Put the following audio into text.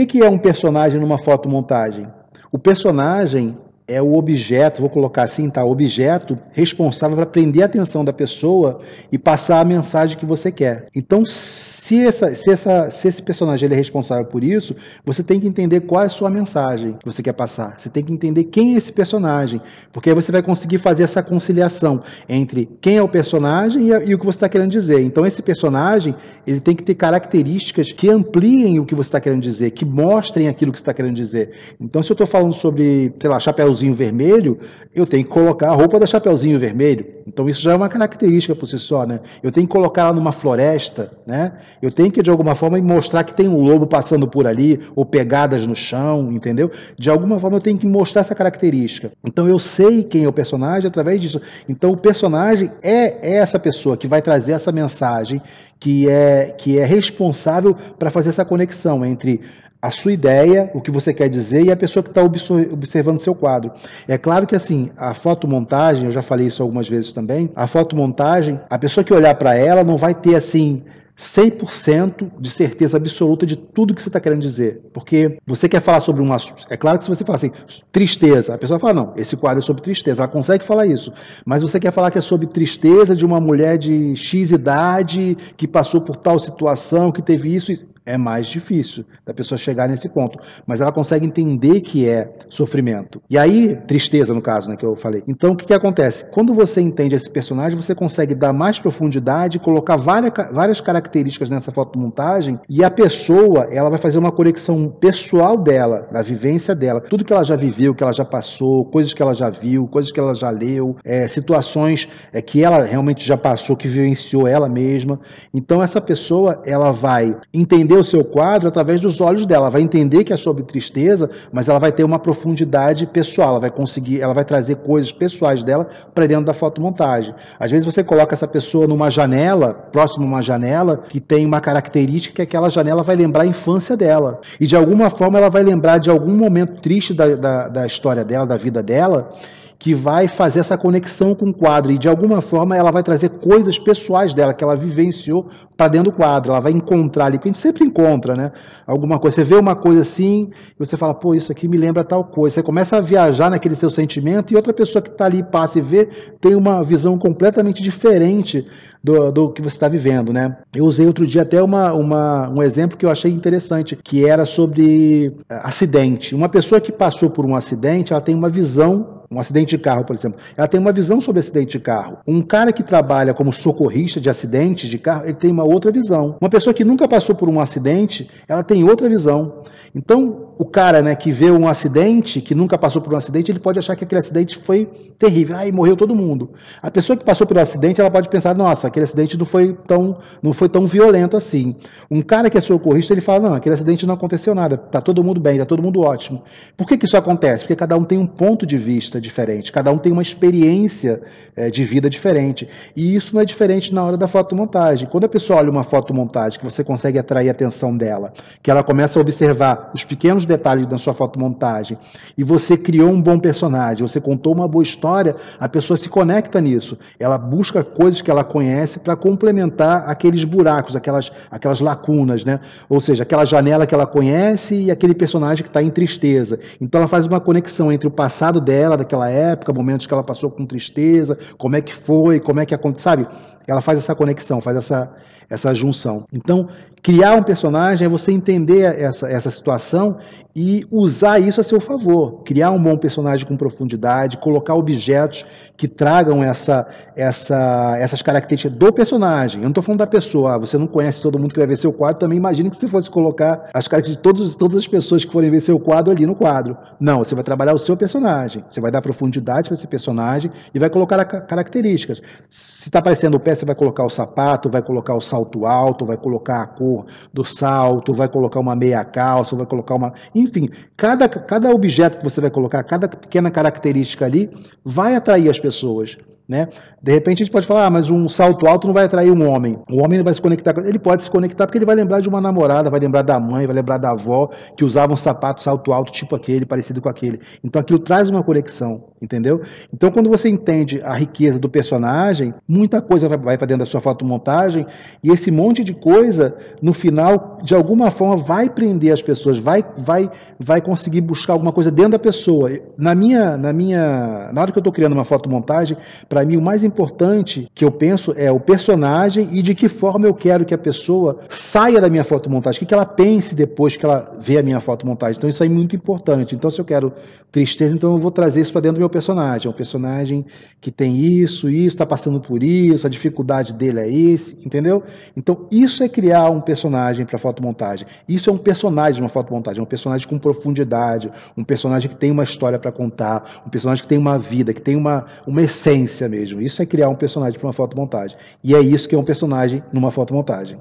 que é um personagem numa fotomontagem? O personagem é o objeto, vou colocar assim, tá? O objeto responsável para prender a atenção da pessoa e passar a mensagem que você quer. Então, se esse personagem ele é responsável por isso, você tem que entender qual é a sua mensagem que você quer passar. Você tem que entender quem é esse personagem, porque aí você vai conseguir fazer essa conciliação entre quem é o personagem e o que você está querendo dizer. Então, esse personagem ele tem que ter características que ampliem o que você está querendo dizer, que mostrem aquilo que você está querendo dizer. Então, se eu estou falando sobre, sei lá, Chapeuzinho Vermelho, eu tenho que colocar a roupa da Chapeuzinho Vermelho. Então isso já é uma característica por si só, né? Eu tenho que colocar ela numa floresta, né? Eu tenho que de alguma forma mostrar que tem um lobo passando por ali, ou pegadas no chão, entendeu? De alguma forma eu tenho que mostrar essa característica. Então eu sei quem é o personagem através disso. Então o personagem é essa pessoa que vai trazer essa mensagem que é responsável para fazer essa conexão entre a sua ideia, o que você quer dizer e a pessoa que está observando seu quadro. É claro que assim, a fotomontagem, eu já falei isso algumas vezes também, a fotomontagem, a pessoa que olhar para ela não vai ter assim 100% de certeza absoluta de tudo que você está querendo dizer, porque você quer falar sobre um assunto, é claro que se você falar assim, tristeza, a pessoa fala, não, esse quadro é sobre tristeza, ela consegue falar isso, mas você quer falar que é sobre tristeza de uma mulher de X idade, que passou por tal situação, que teve isso, é mais difícil da pessoa chegar nesse ponto, mas ela consegue entender que é sofrimento. E aí, tristeza no caso, né, que eu falei. Então, o que acontece? Quando você entende esse personagem, você consegue dar mais profundidade, colocar várias características nessa fotomontagem e a pessoa, ela vai fazer uma conexão pessoal dela, da vivência dela, tudo que ela já viveu, que ela já passou, coisas que ela já viu, coisas que ela já leu, situações que ela realmente já passou, que vivenciou ela mesma. Então, essa pessoa, ela vai entender o seu quadro através dos olhos dela, ela vai entender que é sobre tristeza, mas ela vai ter uma profundidade pessoal, ela vai trazer coisas pessoais dela para dentro da fotomontagem. Às vezes você coloca essa pessoa numa janela, próximo a uma janela, que tem uma característica que aquela janela vai lembrar a infância dela, e de alguma forma ela vai lembrar de algum momento triste da história dela, da vida dela, que vai fazer essa conexão com o quadro e de alguma forma ela vai trazer coisas pessoais dela, que ela vivenciou para dentro do quadro, ela vai encontrar ali, porque a gente sempre encontra, né? Alguma coisa, você vê uma coisa assim, e você fala, pô, isso aqui me lembra tal coisa, você começa a viajar naquele seu sentimento e outra pessoa que está ali, passa e vê, tem uma visão completamente diferente do que você está vivendo, né? Eu usei outro dia até um exemplo que eu achei interessante, que era sobre acidente. Uma pessoa que passou por um acidente, ela tem uma visão, um acidente de carro, por exemplo, ela tem uma visão sobre acidente de carro. Um cara que trabalha como socorrista de acidentes de carro, ele tem uma outra visão. Uma pessoa que nunca passou por um acidente, ela tem outra visão. Então, o cara, né, que vê um acidente, que nunca passou por um acidente, ele pode achar que aquele acidente foi terrível, aí morreu todo mundo. A pessoa que passou por um acidente, ela pode pensar, nossa, aquele acidente não foi tão violento assim. Um cara que é socorrista, ele fala, não, aquele acidente não aconteceu nada, tá todo mundo bem, tá todo mundo ótimo. Por que isso acontece? Porque cada um tem um ponto de vista diferente, cada um tem uma experiência de vida diferente. E isso não é diferente na hora da fotomontagem. Quando a pessoa olha uma fotomontagem que você consegue atrair a atenção dela, que ela começa a observar os pequenos detalhes da sua fotomontagem, e você criou um bom personagem, você contou uma boa história, a pessoa se conecta nisso. Ela busca coisas que ela conhece para complementar aqueles buracos, aquelas lacunas, né? Ou seja, aquela janela que ela conhece e aquele personagem que está em tristeza. Então ela faz uma conexão entre o passado dela, daquela época, momentos que ela passou com tristeza, como é que foi, como é que aconteceu, sabe? Ela faz essa conexão, faz essa junção. Então, criar um personagem é você entender essa situação e usar isso a seu favor. Criar um bom personagem com profundidade, colocar objetos que tragam essas características do personagem. Eu não estou falando da pessoa, você não conhece todo mundo que vai ver seu quadro, também imagine que se fosse colocar as características de todas as pessoas que forem ver seu quadro ali no quadro. Não, você vai trabalhar o seu personagem, você vai dar profundidade para esse personagem e vai colocar características. Se está aparecendo o pé, você vai colocar o sapato, vai colocar o salto alto, vai colocar a cor do salto, vai colocar uma meia calça, vai colocar uma... Enfim, cada objeto que você vai colocar, cada pequena característica ali, vai atrair as pessoas, né? De repente a gente pode falar, mas um salto alto não vai atrair um homem. O homem não vai se conectar, ele pode se conectar porque ele vai lembrar de uma namorada, vai lembrar da mãe, vai lembrar da avó, que usava um sapato salto alto tipo aquele, parecido com aquele. Então aquilo traz uma conexão. entendeu? Então, quando você entende a riqueza do personagem, muita coisa vai para dentro da sua fotomontagem, e esse monte de coisa, no final, de alguma forma, vai prender as pessoas, vai conseguir buscar alguma coisa dentro da pessoa. Na hora que eu estou criando uma fotomontagem, para mim o mais importante que eu penso é o personagem e de que forma eu quero que a pessoa saia da minha fotomontagem, o que ela pense depois que ela vê a minha fotomontagem. Então isso aí é muito importante. Então se eu quero tristeza, então eu vou trazer isso para dentro do meu personagem. É um personagem que tem isso, está passando por isso, a dificuldade dele é esse, entendeu? Então isso é criar um personagem para fotomontagem. Isso é um personagem de uma fotomontagem, um personagem com profundidade, um personagem que tem uma história para contar, um personagem que tem uma vida, que tem uma essência mesmo. Isso é criar um personagem para uma fotomontagem. E é isso que é um personagem numa fotomontagem.